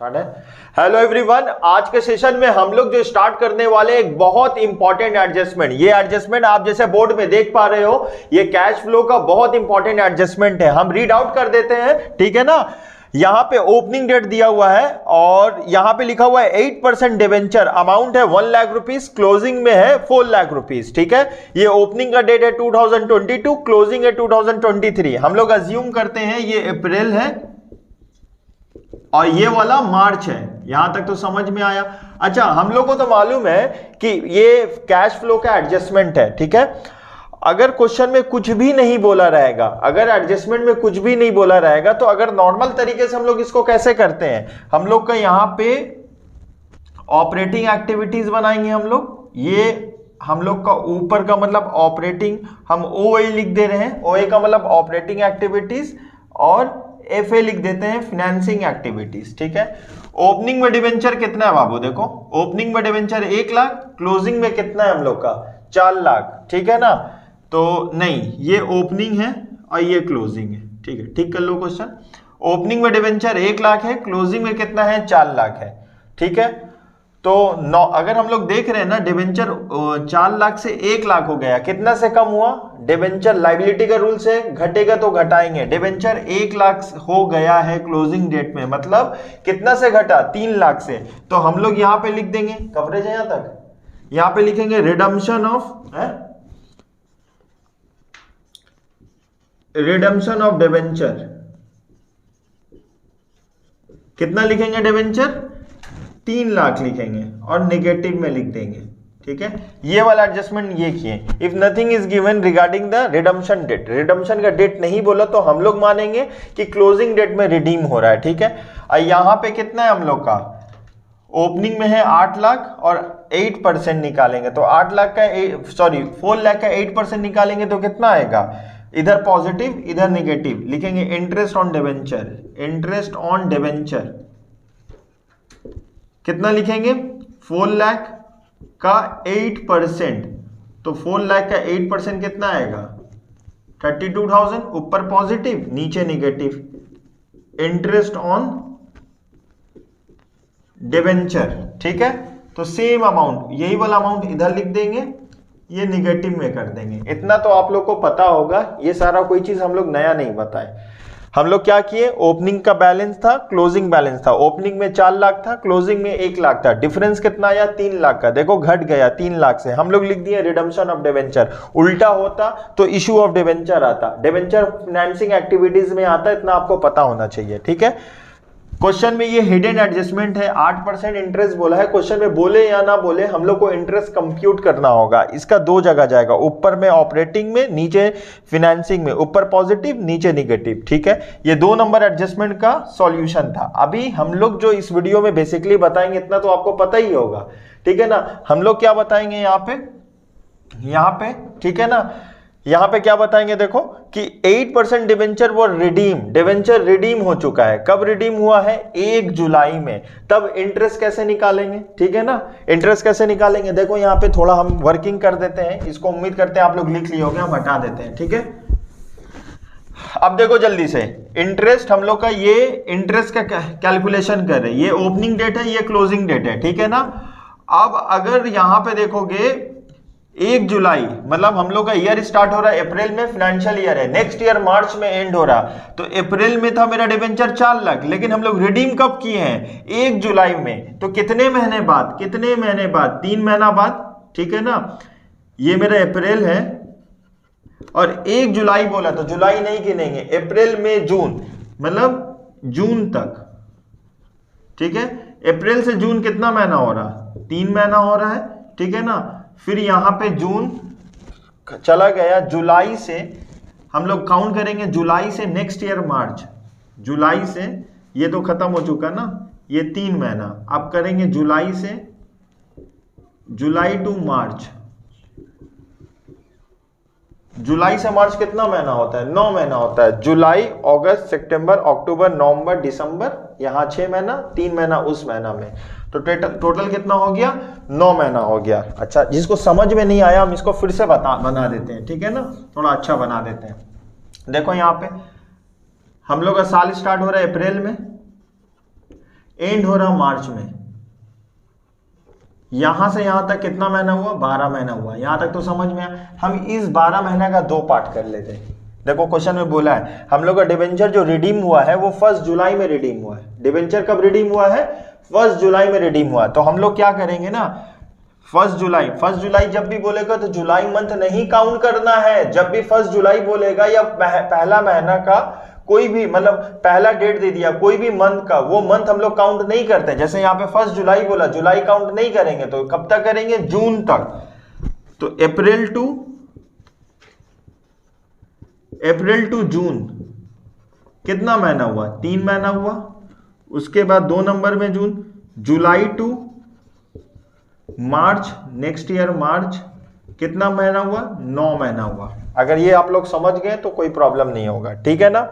Start है। Hello everyone, आज के सेशन में हम लोग जो स्टार्ट करने वाले एक बहुत इंपॉर्टेंट एडजस्टमेंट, ये एडजस्टमेंट आप जैसे बोर्ड में देख पा रहे हो, ये कैश फ्लो का बहुत इंपॉर्टेंट एडजस्टमेंट है। हम रीड आउट कर देते हैं, ठीक है ना। यहां पे ओपनिंग डेट दिया हुआ है और यहां पे लिखा हुआ है 8% डिवेंचर, अमाउंट है 1 लाख रुपीस, क्लोजिंग में है 4 लाख रुपीस, ठीक है। ये ओपनिंग का डेट है 2022, क्लोजिंग है 2023। हम लोग अज्यूम करते हैं ये अप्रैल है और ये वाला मार्च है। यहां तक तो समझ में आया। अच्छा, हम लोग को तो मालूम है कि ये कैश फ्लो का एडजस्टमेंट है, ठीक है। अगर क्वेश्चन में कुछ भी नहीं बोला रहेगा, अगर एडजस्टमेंट में कुछ भी नहीं बोला रहेगा, तो अगर नॉर्मल तरीके से हम लोग इसको कैसे करते हैं, हम लोग का यहां पे ऑपरेटिंग एक्टिविटीज बनाएंगे। हम लोग ये हम लोग का ऊपर का मतलब ऑपरेटिंग, हम ओए लिख दे रहे हैं, ओए का मतलब ऑपरेटिंग एक्टिविटीज, और एफ ए लिख देते हैं फाइनेंसिंग एक्टिविटीज, ठीक है। ओपनिंग में डिवेंचर कितना है बाबू, देखो ओपनिंग में डिवेंचर 1 लाख, क्लोजिंग में कितना है हम लोग का 4 लाख, ठीक है ना। तो नहीं, ये ओपनिंग है और ये क्लोजिंग है, ठीक है। ठीक कर लो क्वेश्चन। ओपनिंग में डिवेंचर 1 लाख है, क्लोजिंग में कितना है 4 लाख है, ठीक है। तो अगर हम लोग देख रहे हैं ना, डिवेंचर 4 लाख से 1 लाख हो गया, कितना से कम हुआ, डिवेंचर लाइबिलिटी का रूल से घटेगा तो घटाएंगे। डिवेंचर 1 लाख हो गया है क्लोजिंग डेट में, मतलब कितना से घटा 3 लाख से। तो हम लोग यहां पे लिख देंगे, कवरेज है यहां तक, यहां पे लिखेंगे रिडम्पशन ऑफ डिवेंचर। कितना लिखेंगे डिवेंचर, 3 लाख लिखेंगे और नेगेटिव में लिख देंगे, ठीक है। ये वाला एडजस्टमेंट ये किए। If nothing is given regarding the redemption date, redemption का डेट नहीं बोला तो हम लोग मानेंगे कि क्लोजिंग डेट में रिडीम हो रहा है, ठीक है। और यहां पे कितना है हम लोग का, ओपनिंग में है 8 लाख और 8% निकालेंगे तो 8 लाख का 4 लाख का 8% निकालेंगे तो कितना आएगा, इधर पॉजिटिव इधर नेगेटिव लिखेंगे। Interest on debenture, interest on debenture कितना लिखेंगे, 4 लाख का 8%, तो 4 लाख का 8% कितना आएगा 32,000, ऊपर पॉजिटिव नीचे नेगेटिव। इंटरेस्ट ऑन डिवेंचर, ठीक है। तो सेम अमाउंट, यही वाला अमाउंट इधर लिख देंगे, ये निगेटिव में कर देंगे। इतना तो आप लोग को पता होगा, ये सारा कोई चीज हम लोग नया नहीं बताए। हम लोग क्या किए, ओपनिंग का बैलेंस था, क्लोजिंग बैलेंस था। ओपनिंग में 4 लाख था, क्लोजिंग में 1 लाख था। डिफरेंस कितना आया 3 लाख का, देखो घट गया 3 लाख से। हम लोग लिख दिए रिडम्पशन ऑफ डिवेंचर। उल्टा होता तो इशू ऑफ डिवेंचर आता, डिवेंचर फाइनेंसिंग एक्टिविटीज में आता, इतना आपको पता होना चाहिए, ठीक है। क्वेश्चन में ये हिडन एडजस्टमेंट है, 8% इंटरेस्ट बोला है। क्वेश्चन में बोले या ना बोले, हम लोग को इंटरेस्ट कंप्यूट करना होगा। इसका 2 जगह जाएगा, ऊपर में ऑपरेटिंग में, नीचे फाइनेंसिंग में, ऊपर पॉजिटिव नीचे नेगेटिव, ठीक है। ये 2 नंबर एडजस्टमेंट का सॉल्यूशन था। अभी हम लोग जो इस वीडियो में बेसिकली बताएंगे, इतना तो आपको पता ही होगा, ठीक है ना। हम लोग क्या बताएंगे यहाँ पे, ठीक है ना। यहां पे क्या बताएंगे, देखो कि 8% डिवेंचर वो डिवेंचर रिडीम हो चुका है। कब रिडीम हुआ है, 1 जुलाई में। तब इंटरेस्ट कैसे निकालेंगे, ठीक है ना। इंटरेस्ट कैसे निकालेंगे, देखो यहां पे थोड़ा हम वर्किंग कर देते हैं इसको, उम्मीद करते हैं आप लोग लिख लिए होंगे, हम हटा देते हैं, ठीक है। अब देखो जल्दी से, इंटरेस्ट हम लोग का, ये इंटरेस्ट का कैलकुलेशन कर रहे हैं। ये ओपनिंग डेट है, ये क्लोजिंग डेट है, ठीक है ना। अब अगर यहां पे देखोगे 1 जुलाई, मतलब हम लोग का ईयर स्टार्ट हो रहा है अप्रैल में, फाइनेंशियल ईयर है, नेक्स्ट ईयर मार्च में एंड हो रहा। तो अप्रैल में था मेरा डिवेंचर 4 लाख, लेकिन हम लोग रिडीम कब किए हैं, 1 जुलाई में। तो कितने महीने बाद, 3 महीना बाद, ठीक है ना। ये मेरा अप्रैल है और 1 जुलाई बोला, तो जुलाई नहीं गिनेंगे, अप्रैल में जून, मतलब जून तक, ठीक है। अप्रैल से जून कितना महीना हो रहा, 3 महीना हो रहा है, ठीक है ना। फिर यहां पे जून चला गया, जुलाई से हम लोग काउंट करेंगे, जुलाई से नेक्स्ट ईयर मार्च, जुलाई से ये तो खत्म हो चुका ना, ये 3 महीना। अब करेंगे जुलाई से, जुलाई टू मार्च, जुलाई से मार्च कितना महीना होता है, 9 महीना होता है। जुलाई, अगस्त, सितंबर, अक्टूबर, नवंबर, दिसंबर, यहां 6 महीना, 3 महीना उस महीना में। तो टोटल कितना हो गया, 9 महीना हो गया। अच्छा, जिसको समझ में नहीं आया हम इसको फिर से बना देते हैं, ठीक है ना, थोड़ा अच्छा बना देते हैं। देखो यहाँ पे हम लोग का साल स्टार्ट हो रहा है अप्रैल में, एंड हो रहा मार्च में, यहां से यहां तक कितना महीना हुआ, 12 महीना हुआ। यहां तक तो समझ में आया। हम इस 12 महीना का 2 पार्ट कर लेते हैं। देखो क्वेश्चन में बोला है हम लोग का डिबेंचर जो रिडीम हुआ है वो 1 जुलाई में रिडीम हुआ है। डिबेंचर कब रिडीम हुआ है, 1 जुलाई में रिडीम हुआ है। तो हम लोग क्या करेंगे ना, 1 जुलाई जब भी बोलेगा तो जुलाई मंथ नहीं काउंट करना है। जब भी 1 जुलाई बोलेगा या पहला महीना का कोई भी, मतलब पहला डेट दे दिया कोई भी मंथ का, वो मंथ हम लोग काउंट नहीं करते। जैसे यहाँ पे 1 जुलाई बोला, जुलाई काउंट नहीं करेंगे तो कब तक करेंगे, जून तक। तो अप्रैल टू जून कितना महीना हुआ, 3 महीना हुआ। उसके बाद 2 नंबर में June, July to March, next year March कितना महीना हुआ, 9 महीना हुआ। अगर ये आप लोग समझ गए तो कोई प्रॉब्लम नहीं होगा, ठीक है ना।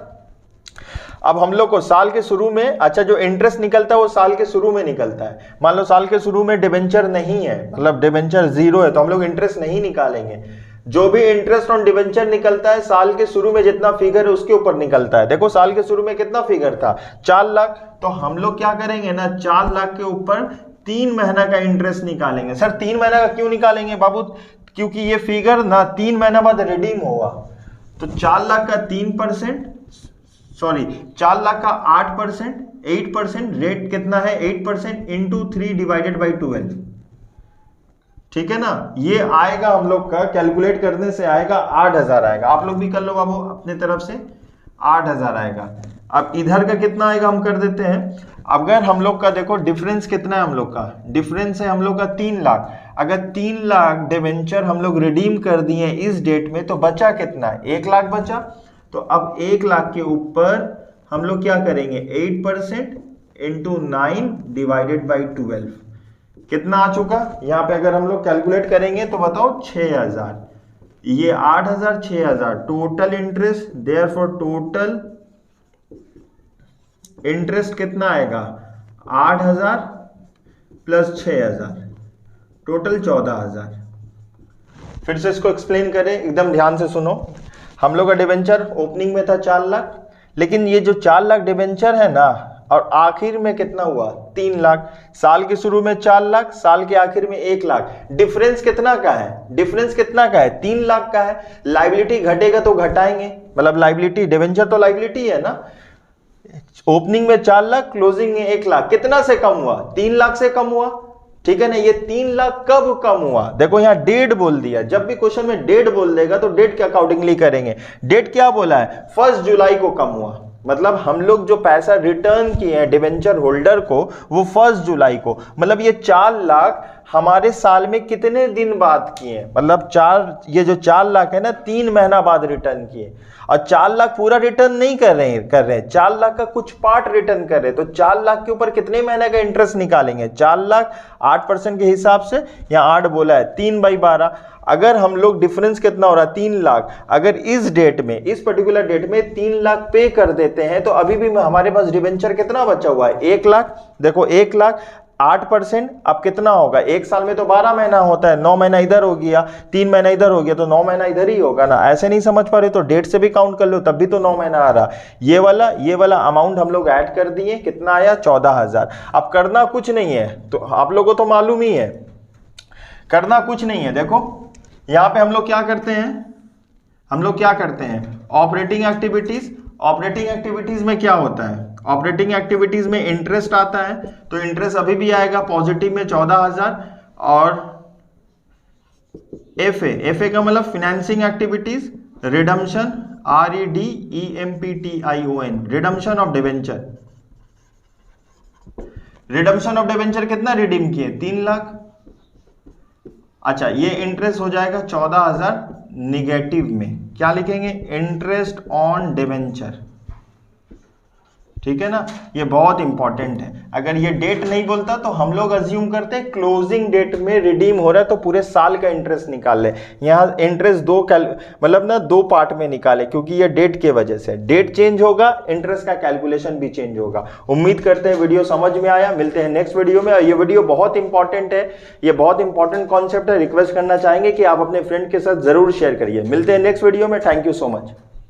अब हम लोग को साल के शुरू में, अच्छा जो इंटरेस्ट निकलता है वो साल के शुरू में निकलता है। मान लो साल के शुरू में डिबेंचर नहीं है, मतलब डिबेंचर 0 है, तो हम लोग इंटरेस्ट नहीं निकालेंगे। जो भी इंटरेस्ट ऑन डिबेंचर निकलता है साल के शुरू में जितना फिगर है उसके ऊपर निकलता है। देखो साल के शुरू में कितना फिगर था, 4 लाख। तो हम लोग क्या करेंगे ना, 4 लाख के ऊपर 3 महीना का इंटरेस्ट निकालेंगे। सर 3 महीना का क्यों निकालेंगे बाबू, क्योंकि ये फिगर ना 3 महीना बाद रिडीम होगा। तो 4 लाख का 3%, सॉरी 4 लाख का 8%, 8% रेट कितना है, 8% इंटू 3 डिवाइडेड बाई 12, ठीक है ना। ये आएगा हम लोग का, कैलकुलेट करने से आएगा 8000 आएगा। आप लोग भी कर लो बाबू अपने तरफ से, 8000 आएगा। अब इधर का कितना आएगा हम कर देते हैं। अगर हम लोग का देखो डिफरेंस कितना है, हम लोग का डिफरेंस है हम लोग का 3 लाख। अगर 3 लाख डिवेंचर हम लोग रिडीम कर दिए इस डेट में तो बचा कितना है, 1 लाख बचा। तो अब 1 लाख के ऊपर हम लोग क्या करेंगे, 8% इंटू 9 डिवाइडेड बाई 12 कितना आ चुका। यहाँ पे अगर हम लोग कैलकुलेट करेंगे तो बताओ 6000, ये 8000, 6000 total interest. Therefore total interest कितना आएगा, 8000 प्लस 6000, टोटल 14000। फिर से इसको एक्सप्लेन करें, एकदम ध्यान से सुनो। हम लोग का डिबेंचर ओपनिंग में था 4 लाख, लेकिन ये जो 4 लाख डिबेंचर है ना, और आखिर में कितना हुआ, 3 लाख। साल के शुरू में 4 लाख, साल के आखिर में 1 लाख। डिफरेंस कितना का है, डिफरेंस कितना का है, 3 लाख का है। लाइबिलिटी घटेगा तो घटाएंगे, मतलब लाइबिलिटी, डिबेंचर तो लाइबिलिटी है ना। ओपनिंग में 4 लाख, क्लोजिंग में 1 लाख, कितना से कम हुआ, 3 लाख से कम हुआ, ठीक है ना। ये 3 लाख कब कम हुआ, देखो यहां डेट बोल दिया। जब भी क्वेश्चन में डेट बोल देगा तो डेट के अकॉर्डिंगली करेंगे। डेट क्या बोला है, 1 जुलाई को कम हुआ। मतलब हम लोग जो पैसा रिटर्न किए हैं डिबेंचर होल्डर को वो 1 जुलाई को, मतलब ये 4 लाख हमारे साल में कितने दिन बाद किए, मतलब ये जो 4 लाख है ना 3 महीना बाद रिटर्न किए। और 4 लाख पूरा रिटर्न नहीं कर रहे हैं, 4 लाख का कुछ पार्ट रिटर्न कर रहे हैं। तो 4 लाख के ऊपर कितने महीने का इंटरेस्ट निकालेंगे, 4 लाख 8% के हिसाब से, यहाँ 8 बोला है, 3/12। अगर हम लोग डिफरेंस कितना हो रहा है, 3 लाख, अगर इस डेट में, इस पर्टिकुलर डेट में 3 लाख पे कर देते हैं तो अभी भी हमारे पास डिबेंचर कितना बचा हुआ है, 1 लाख। देखो 1 लाख 8%, अब कितना होगा, एक साल में तो 12 महीना होता है, 9 महीना इधर हो गया, 3 महीना इधर हो गया, तो 9 महीना इधर ही होगा ना। ऐसे नहीं समझ पा रहे तो डेट से भी काउंट कर लो, तब भी तो 9 महीना आ रहा। ये वाला अमाउंट हम लोग ऐड कर दिए, कितना आया, 14000। अब करना कुछ नहीं है, तो आप लोगों को तो मालूम ही है, करना कुछ नहीं है। देखो यहां पे हम लोग क्या करते हैं, ऑपरेटिंग एक्टिविटीज। ऑपरेटिंग एक्टिविटीज में क्या होता है, ऑपरेटिंग एक्टिविटीज में इंटरेस्ट आता है, तो इंटरेस्ट अभी भी आएगा पॉजिटिव में 14000। और एफए का मतलब financing activities, redemption, REDEMPTION, redemption of debenture. Redemption of debenture कितना रिडीम किए, 3 लाख। अच्छा ये इंटरेस्ट हो जाएगा 14000 निगेटिव में, क्या लिखेंगे, इंटरेस्ट ऑन डिवेंचर, ठीक है ना। ये बहुत इंपॉर्टेंट है। अगर ये डेट नहीं बोलता तो हम लोग अज्यूम करते हैं क्लोजिंग डेट में रिडीम हो रहा है तो पूरे साल का इंटरेस्ट निकाल ले। यहाँ इंटरेस्ट दो पार्ट में निकाले, क्योंकि ये डेट के वजह से, डेट चेंज होगा इंटरेस्ट का कैलकुलेशन भी चेंज होगा। उम्मीद करते हैं वीडियो समझ में आया। मिलते हैं नेक्स्ट वीडियो में। ये वीडियो बहुत इंपॉर्टेंट है, ये बहुत इंपॉर्टेंट कॉन्सेप्ट है। रिक्वेस्ट करना चाहेंगे कि आप अपने फ्रेंड के साथ जरूर शेयर करिए। मिलते हैं नेक्स्ट वीडियो में। Thank you so much.